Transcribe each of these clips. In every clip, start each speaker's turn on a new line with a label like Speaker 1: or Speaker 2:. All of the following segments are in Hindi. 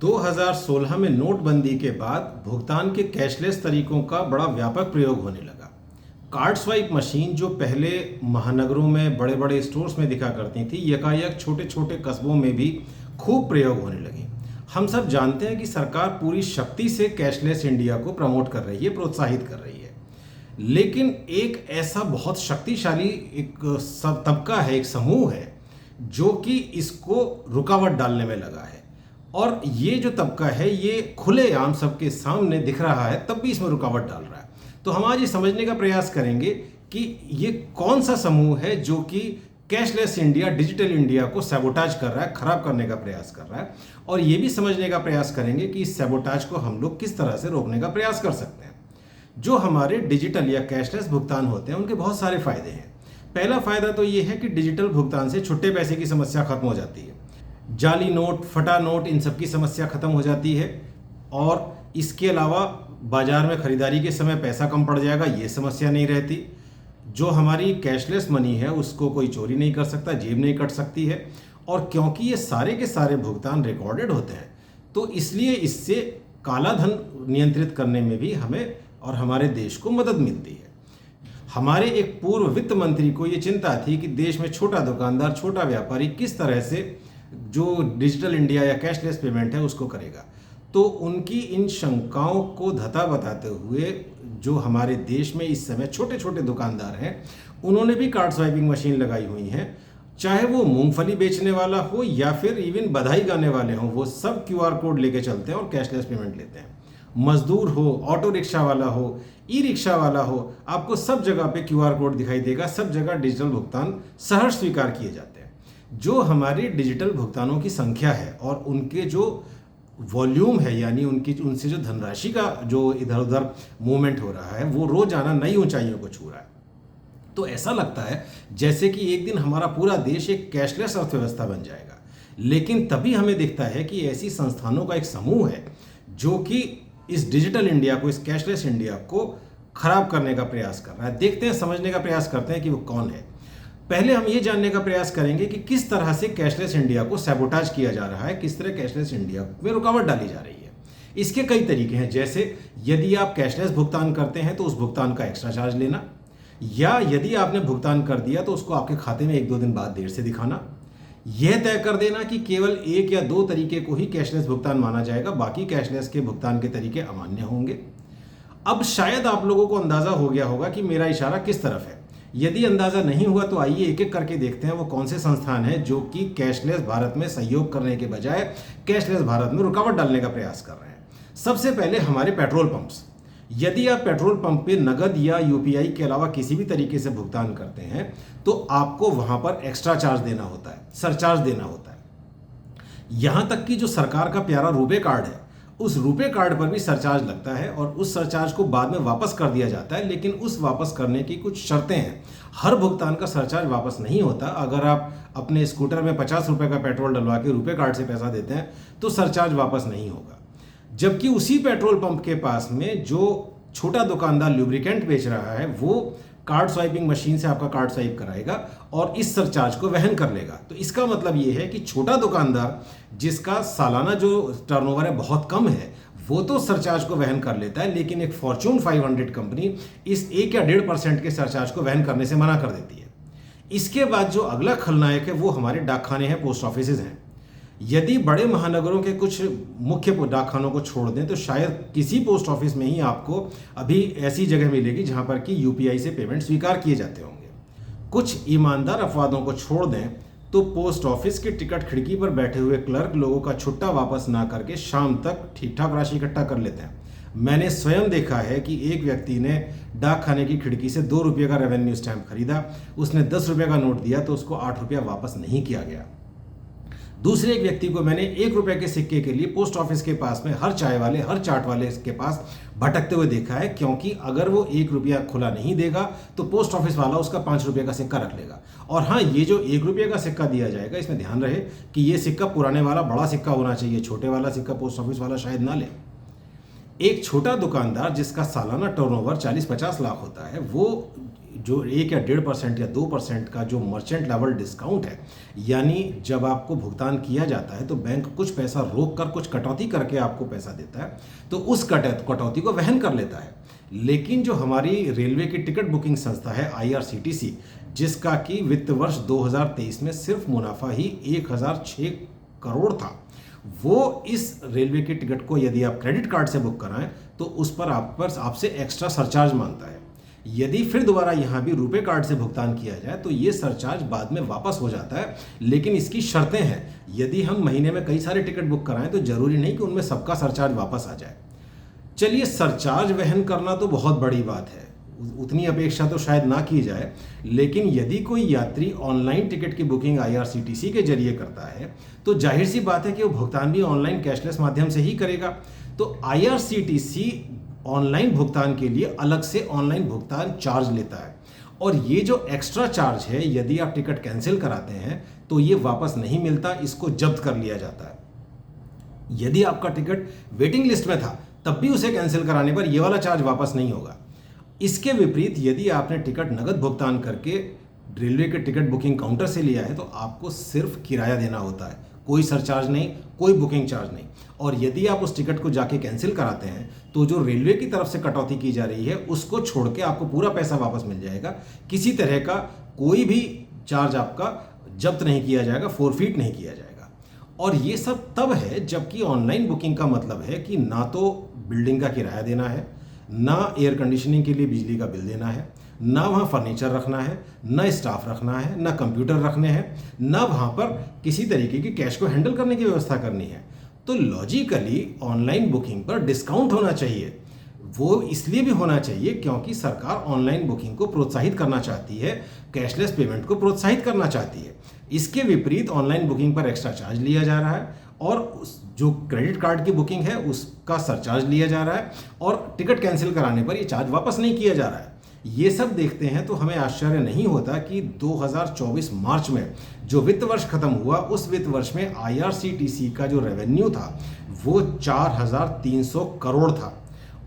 Speaker 1: 2016 में नोटबंदी के बाद भुगतान के कैशलेस तरीकों का बड़ा व्यापक प्रयोग होने लगा। कार्ड स्वाइप मशीन जो पहले महानगरों में बड़े बड़े स्टोर्स में दिखा करती थी, यकायक छोटे छोटे कस्बों में भी खूब प्रयोग होने लगी। हम सब जानते हैं कि सरकार पूरी शक्ति से कैशलेस इंडिया को प्रमोट कर रही है, प्रोत्साहित कर रही है। लेकिन एक ऐसा बहुत शक्तिशाली एक सब तबका है, एक समूह है जो कि इसको रुकावट डालने में लगा है। और ये जो तबका है ये खुलेआम सबके सामने दिख रहा है, तब भी इसमें रुकावट डाल रहा है। तो हम आज ये समझने का प्रयास करेंगे कि ये कौन सा समूह है जो कि कैशलेस इंडिया, डिजिटल इंडिया को सैबोटाज कर रहा है, खराब करने का प्रयास कर रहा है। और ये भी समझने का प्रयास करेंगे कि इस सैबोटाज को हम लोग किस तरह से रोकने का प्रयास कर सकते हैं। जो हमारे डिजिटल या कैशलेस भुगतान होते हैं उनके बहुत सारे फायदे हैं। पहला फायदा तो ये है कि डिजिटल भुगतान से छुट्टे पैसे की समस्या खत्म हो जाती है। जाली नोट, फटा नोट, इन सब की समस्या खत्म हो जाती है। और इसके अलावा बाजार में खरीदारी के समय पैसा कम पड़ जाएगा, ये समस्या नहीं रहती। जो हमारी कैशलेस मनी है उसको कोई चोरी नहीं कर सकता, जेब नहीं कट सकती है। और क्योंकि ये सारे के सारे भुगतान रिकॉर्डेड होते हैं तो इसलिए इससे काला धन नियंत्रित करने में भी हमें और हमारे देश को मदद मिलती है। हमारे एक पूर्व वित्त मंत्री को ये चिंता थी कि देश में छोटा दुकानदार, छोटा व्यापारी किस तरह से जो डिजिटल इंडिया या कैशलेस पेमेंट है उसको करेगा। तो उनकी इन शंकाओं को धता बताते हुए जो हमारे देश में इस समय छोटे छोटे दुकानदार हैं उन्होंने भी कार्ड स्वाइपिंग मशीन लगाई हुई हैं। चाहे वो मूंगफली बेचने वाला हो या फिर इवन बधाई गाने वाले हों, वो सब QR कोड लेके चलते हैं और कैशलेस पेमेंट लेते हैं। मजदूर हो, ऑटो रिक्शा वाला हो, ई रिक्शा वाला हो, आपको सब जगह पे QR कोड दिखाई देगा। सब जगह डिजिटल भुगतान सहर्ष स्वीकार किए जाते हैं। जो हमारी डिजिटल भुगतानों की संख्या है और उनके जो वॉल्यूम है, यानी उनसे जो धनराशि का जो इधर उधर मूवमेंट हो रहा है, वो रोजाना नई ऊंचाइयों को छू रहा है। तो ऐसा लगता है जैसे कि एक दिन हमारा पूरा देश एक कैशलेस अर्थव्यवस्था बन जाएगा। लेकिन तभी हमें दिखता है कि ऐसी संस्थानों का एक समूह है जो कि इस डिजिटल इंडिया को, इस कैशलेस इंडिया को खराब करने का प्रयास कर रहा है। देखते हैं, समझने का प्रयास करते हैं कि वो कौन है। पहले हम ये जानने का प्रयास करेंगे कि किस तरह से कैशलेस इंडिया को सैबोटाज किया जा रहा है, किस तरह कैशलेस इंडिया में रुकावट डाली जा रही है। इसके कई तरीके हैं, जैसे यदि आप कैशलेस भुगतान करते हैं तो उस भुगतान का एक्स्ट्रा चार्ज लेना, या यदि आपने भुगतान कर दिया तो उसको आपके खाते में 1-2 दिन बाद देर से दिखाना। यह तय कर देना कि केवल 1 या 2 तरीके को ही कैशलेस भुगतान माना जाएगा, बाकी कैशलेस के भुगतान के तरीके अमान्य होंगे। अब शायद आप लोगों को अंदाजा हो गया होगा कि मेरा इशारा किस तरफ है। यदि अंदाजा नहीं हुआ तो आइए एक एक करके देखते हैं वो कौन से संस्थान हैं जो कि कैशलेस भारत में सहयोग करने के बजाय कैशलेस भारत में रुकावट डालने का प्रयास कर रहे हैं। सबसे पहले हमारे पेट्रोल पंप्स। यदि आप पेट्रोल पंप पे नगद या UPI के अलावा किसी भी तरीके से भुगतान करते हैं तो आपको वहां पर एक्स्ट्रा चार्ज देना होता है, सरचार्ज देना होता है। यहां तक कि जो सरकार का प्यारा रुपे कार्ड है, उस रुपे कार्ड पर भी सरचार्ज लगता है और उस सरचार्ज को बाद में वापस कर दिया जाता है। लेकिन उस वापस करने की कुछ शर्तें हैं। हर भुगतान का सरचार्ज वापस नहीं होता। अगर आप अपने स्कूटर में 50 रुपए का पेट्रोल डलवा के रुपे कार्ड से पैसा देते हैं तो सरचार्ज वापस नहीं होगा। जबकि उसी पेट्रोल पंप के पास में जो छोटा दुकानदार लुब्रिकेंट बेच रहा है वो कार्ड स्वाइपिंग मशीन से आपका कार्ड स्वाइप कराएगा और इस सरचार्ज को वहन कर लेगा। तो इसका मतलब ये है कि छोटा दुकानदार जिसका सालाना जो टर्नओवर है बहुत कम है, वो तो सरचार्ज को वहन कर लेता है, लेकिन एक फॉर्च्यून 500 कंपनी इस 1 या 1.5% के सरचार्ज को वहन करने से मना कर देती है। इसके बाद जो अगला खलनायक है वो हमारे डाकखाने हैं, पोस्ट ऑफिसेज हैं। यदि बड़े महानगरों के कुछ मुख्य डाकखानों को छोड़ दें तो शायद किसी पोस्ट ऑफिस में ही आपको अभी ऐसी जगह मिलेगी जहां पर कि UPI से पेमेंट स्वीकार किए जाते होंगे। कुछ ईमानदार अपवादों को छोड़ दें तो पोस्ट ऑफिस के टिकट खिड़की पर बैठे हुए क्लर्क लोगों का छुट्टा वापस ना करके शाम तक ठीक ठाक राशि इकट्ठा कर लेते हैं। मैंने स्वयं देखा है कि एक व्यक्ति ने डाकखाने की खिड़की से 2 रुपये का रेवेन्यू स्टैंप खरीदा, उसने 10 रुपये का नोट दिया तो उसको 8 रुपया वापस नहीं किया गया। दूसरे एक व्यक्ति को मैंने 1 रुपए के सिक्के के लिए पोस्ट ऑफिस के पास में हर चाय वाले, हर चाट वाले के पास भटकते हुए देखा है, क्योंकि अगर वो 1 रुपया खुला नहीं देगा तो पोस्ट ऑफिस वाला उसका 5 रुपये का सिक्का रख लेगा। और हाँ, ये जो 1 रुपये का सिक्का दिया जाएगा इसमें ध्यान रहे कि ये सिक्का पुराने वाला बड़ा सिक्का होना चाहिए, छोटे वाला सिक्का पोस्ट ऑफिस वाला शायद ना ले। एक छोटा दुकानदार जिसका सालाना टर्नओवर 40-50 लाख होता है, वो जो 1 या 1.5% या 2% का जो मर्चेंट लेवल डिस्काउंट है, यानी जब आपको भुगतान किया जाता है तो बैंक कुछ पैसा रोक कर कुछ कटौती करके आपको पैसा देता है, तो उस कटौती को वहन कर लेता है। लेकिन जो हमारी रेलवे की टिकट बुकिंग संस्था है IRCTC, जिसका कि वित्त वर्ष 2023 में सिर्फ मुनाफा ही 1006 करोड़ था, वो इस रेलवे की टिकट को यदि आप क्रेडिट कार्ड से बुक कराएं तो उस पर आपसे एक्स्ट्रा सरचार्ज मांगता है। यदि फिर दोबारा यहाँ भी रुपे कार्ड से भुगतान किया जाए तो ये सरचार्ज बाद में वापस हो जाता है, लेकिन इसकी शर्तें हैं। यदि हम महीने में कई सारे टिकट बुक कराएं तो जरूरी नहीं कि उनमें सबका सरचार्ज वापस आ जाए। चलिए, सरचार्ज वहन करना तो बहुत बड़ी बात है, उतनी अपेक्षा तो शायद ना की जाए, लेकिन यदि कोई यात्री ऑनलाइन टिकट की बुकिंग IRCTC के जरिए करता है तो जाहिर सी बात है कि वो भुगतान भी ऑनलाइन कैशलेस माध्यम से ही करेगा। तो IRCTC ऑनलाइन भुगतान के लिए अलग से ऑनलाइन भुगतान चार्ज लेता है, और ये जो एक्स्ट्रा चार्ज है, यदि आप टिकट कैंसिल कराते हैं तो ये वापस नहीं मिलता, इसको जब्त कर लिया जाता है। यदि आपका टिकट वेटिंग लिस्ट में था तब भी उसे कैंसिल कराने पर ये वाला चार्ज वापस नहीं होगा। इसके विपरीत यदि आपने टिकट नगद भुगतान करके रेलवे के टिकट बुकिंग काउंटर से लिया है तो आपको सिर्फ किराया देना होता है, कोई सरचार्ज नहीं, कोई बुकिंग चार्ज नहीं। और यदि आप उस टिकट को जाके कैंसिल कराते हैं तो जो रेलवे की तरफ से कटौती की जा रही है उसको छोड़ के आपको पूरा पैसा वापस मिल जाएगा। किसी तरह का कोई भी चार्ज आपका जब्त नहीं किया जाएगा, फोरफीट नहीं किया जाएगा। और ये सब तब है जबकि ऑनलाइन बुकिंग का मतलब है कि ना तो बिल्डिंग का किराया देना है, ना एयर कंडीशनिंग के लिए बिजली का बिल देना है, ना वहाँ फर्नीचर रखना है, ना स्टाफ रखना है, ना कंप्यूटर रखने हैं, ना वहाँ पर किसी तरीके की कैश को हैंडल करने की व्यवस्था करनी है। तो लॉजिकली ऑनलाइन बुकिंग पर डिस्काउंट होना चाहिए। वो इसलिए भी होना चाहिए क्योंकि सरकार ऑनलाइन बुकिंग को प्रोत्साहित करना चाहती है, कैशलेस पेमेंट को प्रोत्साहित करना चाहती है। इसके विपरीत ऑनलाइन बुकिंग पर एक्स्ट्रा चार्ज लिया जा रहा है, और जो क्रेडिट कार्ड की बुकिंग है उसका सरचार्ज लिया जा रहा है, और टिकट कैंसिल कराने पर ये चार्ज वापस नहीं किया जा रहा है। ये सब देखते हैं तो हमें आश्चर्य नहीं होता कि 2024 मार्च में जो वित्त वर्ष खत्म हुआ, उस वित्त वर्ष में IRCTC का जो रेवेन्यू था वो 4300 करोड़ था।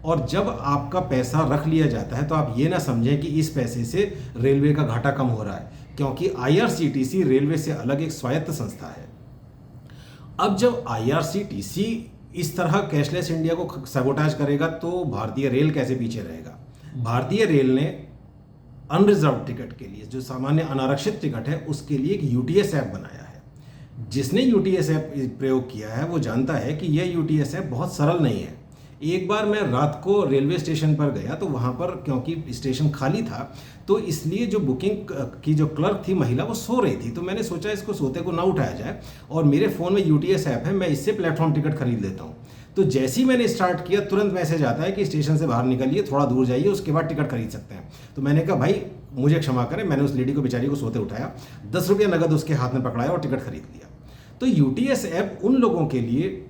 Speaker 1: और जब आपका पैसा रख लिया जाता है तो आप ये ना समझें कि इस पैसे से रेलवे का घाटा कम हो रहा है, क्योंकि IRCTC रेलवे से अलग एक स्वायत्त संस्था है। अब जब IRCTC इस तरह कैशलेस इंडिया को सबोटाज करेगा तो भारतीय रेल कैसे पीछे रहेगा। भारतीय रेल ने अनरिजर्व टिकट के लिए, जो सामान्य अनारक्षित टिकट है, उसके लिए एक UTS ऐप बनाया है। जिसने UTS ऐप प्रयोग किया है वो जानता है कि यह UTS ऐप बहुत सरल नहीं है। एक बार मैं रात को रेलवे स्टेशन पर गया तो वहाँ पर क्योंकि स्टेशन खाली था तो इसलिए जो बुकिंग की जो क्लर्क थी महिला, वो सो रही थी। तो मैंने सोचा इसको सोते को ना उठाया जाए, और मेरे फ़ोन में UTS ऐप है, मैं इससे प्लेटफॉर्म टिकट खरीद लेता हूँ। तो जैसे ही मैंने स्टार्ट किया तुरंत मैसेज आता है कि स्टेशन से बाहर निकलिए, थोड़ा दूर जाइए, उसके बाद टिकट खरीद सकते हैं। तो मैंने कहा भाई मुझे क्षमा करें, मैंने उस लेडी को, बेचारी को सोते उठाया, 10 रुपया नगद उसके हाथ में पकड़ाया और टिकट खरीद लिया। तो UTS ऐप उन लोगों के लिए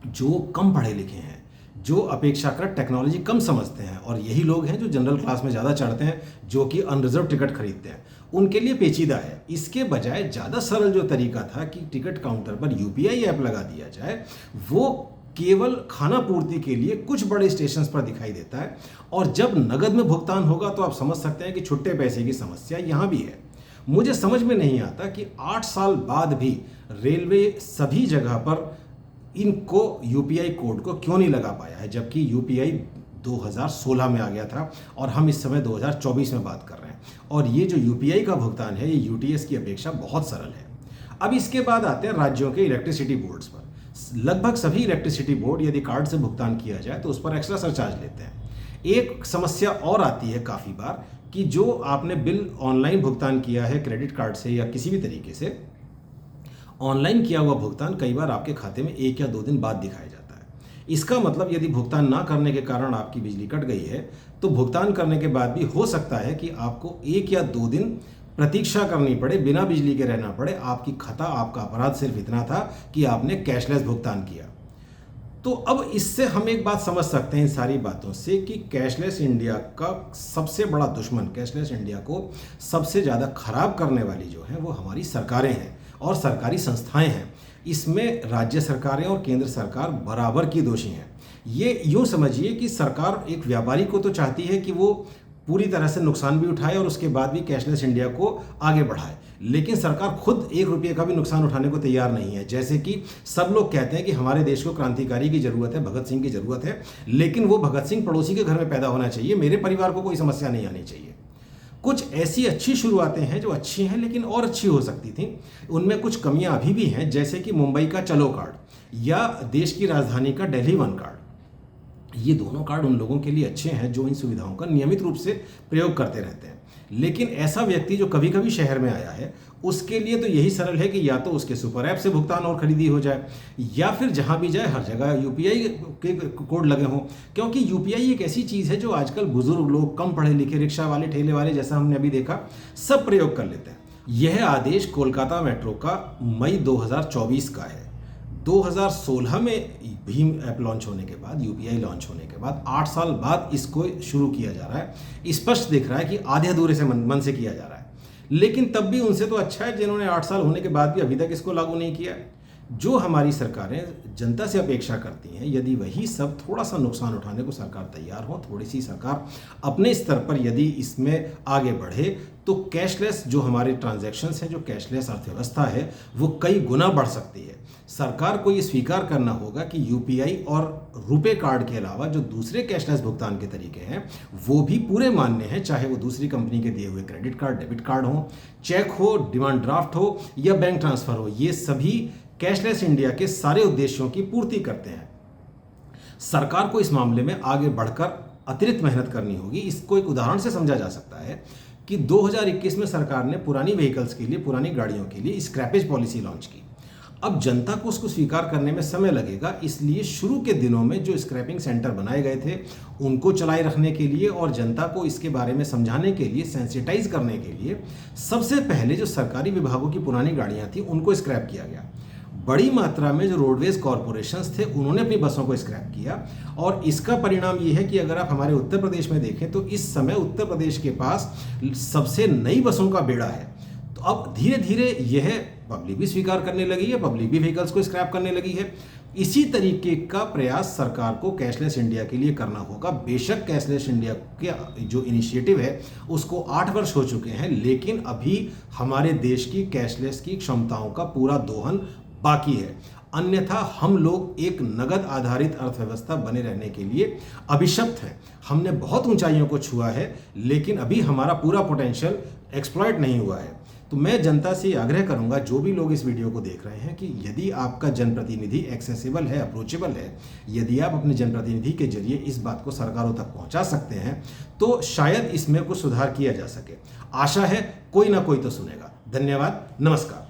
Speaker 1: जो कम पढ़े लिखे हैं, जो अपेक्षाकृत टेक्नोलॉजी कम समझते हैं, और यही लोग हैं जो जनरल क्लास में ज़्यादा चढ़ते हैं, जो कि अनरिजर्व टिकट खरीदते हैं, उनके लिए पेचीदा है। इसके बजाय ज़्यादा सरल जो तरीका था कि टिकट काउंटर पर UPI ऐप लगा दिया जाए, वो केवल खाना पूर्ति के लिए कुछ बड़े स्टेशन पर दिखाई देता है, और जब नगद में भुगतान होगा तो आप समझ सकते हैं कि छुट्टे पैसे की समस्या यहाँ भी है। मुझे समझ में नहीं आता कि 8 साल बाद भी रेलवे सभी जगह पर इनको UPI कोड को क्यों नहीं लगा पाया है, जबकि UPI 2016 में आ गया था और हम इस समय 2024 में बात कर रहे हैं। और ये जो UPI का भुगतान है ये UTS की अपेक्षा बहुत सरल है। अब इसके बाद आते हैं राज्यों के इलेक्ट्रिसिटी बोर्ड्स पर। लगभग सभी इलेक्ट्रिसिटी बोर्ड यदि कार्ड से भुगतान किया जाए तो उस पर एक्स्ट्रा सरचार्ज लेते हैं। एक समस्या और आती है काफ़ी बार कि जो आपने बिल ऑनलाइन भुगतान किया है क्रेडिट कार्ड से या किसी भी तरीके से, ऑनलाइन किया हुआ भुगतान कई बार आपके खाते में 1 या 2 दिन बाद दिखाया जाता है। इसका मतलब यदि भुगतान ना करने के कारण आपकी बिजली कट गई है तो भुगतान करने के बाद भी हो सकता है कि आपको 1 या 2 दिन प्रतीक्षा करनी पड़े, बिना बिजली के रहना पड़े। आपकी खता, आपका अपराध सिर्फ इतना था कि आपने कैशलेस भुगतान किया। तो अब इससे हम एक बात समझ सकते हैं इन सारी बातों से कि कैशलेस इंडिया का सबसे बड़ा दुश्मन, कैशलेस इंडिया को सबसे ज़्यादा खराब करने वाली जो है वो हमारी सरकारें हैं और सरकारी संस्थाएं हैं। इसमें राज्य सरकारें और केंद्र सरकार बराबर की दोषी हैं। ये यूँ समझिए कि सरकार एक व्यापारी को तो चाहती है कि वो पूरी तरह से नुकसान भी उठाए और उसके बाद भी कैशलेस इंडिया को आगे बढ़ाए। लेकिन सरकार खुद 1 रुपये का भी नुकसान उठाने को तैयार नहीं है। जैसे कि सब लोग कहते हैं कि हमारे देश को क्रांतिकारी की जरूरत है, भगत सिंह की जरूरत है, लेकिन वो भगत सिंह पड़ोसी के घर में पैदा होना चाहिए, मेरे परिवार को कोई समस्या नहीं आनी चाहिए। कुछ ऐसी अच्छी शुरुआतें हैं जो अच्छी हैं लेकिन और अच्छी हो सकती थी। उनमें कुछ कमियां अभी भी हैं, जैसे कि मुंबई का चलो कार्ड या देश की राजधानी का दिल्ली वन कार्ड। ये दोनों कार्ड उन लोगों के लिए अच्छे हैं जो इन सुविधाओं का नियमित रूप से प्रयोग करते रहते हैं। लेकिन ऐसा व्यक्ति जो कभी कभी शहर में आया है, उसके लिए तो यही सरल है कि या तो उसके सुपर ऐप से भुगतान और खरीदी हो जाए, या फिर जहां भी जाए हर जगह यूपीआई के कोड लगे हों। क्योंकि यूपीआई एक ऐसी चीज़ है जो आजकल बुजुर्ग लोग, कम पढ़े लिखे, रिक्शा वाले, ठेले वाले, जैसा हमने अभी देखा, सब प्रयोग कर लेते हैं। यह आदेश कोलकाता मेट्रो का मई 2024 का है। 2016 में भीम ऐप लॉन्च होने के बाद, यूपीआई लॉन्च होने के बाद 8 साल बाद इसको शुरू किया जा रहा है। स्पष्ट दिख रहा है कि आधे अधूरे से मन से किया जा रहा है। लेकिन तब भी उनसे तो अच्छा है जिन्होंने 8 साल होने के बाद भी अभी तक इसको लागू नहीं किया है। जो हमारी सरकारें जनता से अपेक्षा करती हैं, यदि वही सब थोड़ा सा नुकसान उठाने को सरकार तैयार हो, थोड़ी सी सरकार अपने स्तर पर यदि इसमें आगे बढ़े, तो कैशलेस जो हमारे ट्रांजैक्शंस हैं, जो कैशलेस अर्थव्यवस्था है, वो कई गुना बढ़ सकती है। सरकार को ये स्वीकार करना होगा कि यूपीआई और रुपे कार्ड के अलावा जो दूसरे कैशलेस भुगतान के तरीके हैं वो भी पूरे मान्य हैं, चाहे वो दूसरी कंपनी के दिए हुए क्रेडिट कार्ड, डेबिट कार्ड हो, चेक हो, डिमांड ड्राफ्ट हो या बैंक ट्रांसफर हो। ये सभी कैशलेस इंडिया के सारे उद्देश्यों की पूर्ति करते हैं। सरकार को इस मामले में आगे बढ़कर अतिरिक्त मेहनत करनी होगी। इसको एक उदाहरण से समझा जा सकता है कि 2021 में सरकार ने पुरानी व्हीकल्स के लिए, पुरानी गाड़ियों के लिए स्क्रैपेज पॉलिसी लॉन्च की। अब जनता को उसको स्वीकार करने में समय लगेगा, इसलिए शुरू के दिनों में जो स्क्रैपिंग सेंटर बनाए गए थे उनको चलाए रखने के लिए और जनता को इसके बारे में समझाने के लिए, सेंसिटाइज करने के लिए सबसे पहले जो सरकारी विभागों की पुरानी गाड़ियां थी उनको स्क्रैप किया गया। बड़ी मात्रा में जो रोडवेज कॉरपोरेशंस थे उन्होंने अपनी बसों को स्क्रैप किया और इसका परिणाम ये है कि अगर आप हमारे उत्तर प्रदेश में देखें तो इस समय उत्तर प्रदेश के पास सबसे नई बसों का बेड़ा है। तो अब धीरे धीरे यह पब्लिक भी स्वीकार करने लगी है, पब्लिक भी व्हीकल्स को स्क्रैप करने लगी है। इसी तरीके का प्रयास सरकार को कैशलेस इंडिया के लिए करना होगा। बेशक कैशलेस इंडिया के जो इनिशिएटिव है उसको 8 वर्ष हो चुके हैं, लेकिन अभी हमारे देश की कैशलेस की क्षमताओं का पूरा दोहन बाकी है। अन्यथा हम लोग एक नगद आधारित अर्थव्यवस्था बने रहने के लिए अभिशप्त हैं। हमने बहुत ऊंचाइयों को छुआ है, लेकिन अभी हमारा पूरा पोटेंशियल एक्सप्लॉइट नहीं हुआ है। तो मैं जनता से आग्रह करूंगा, जो भी लोग इस वीडियो को देख रहे हैं, कि यदि आपका जनप्रतिनिधि एक्सेसिबल है, अप्रोचेबल है, यदि आप अपने जनप्रतिनिधि के जरिए इस बात को सरकारों तक पहुंचा सकते हैं, तो शायद इसमें कुछ सुधार किया जा सके। आशा है कोई ना कोई तो सुनेगा। धन्यवाद, नमस्कार।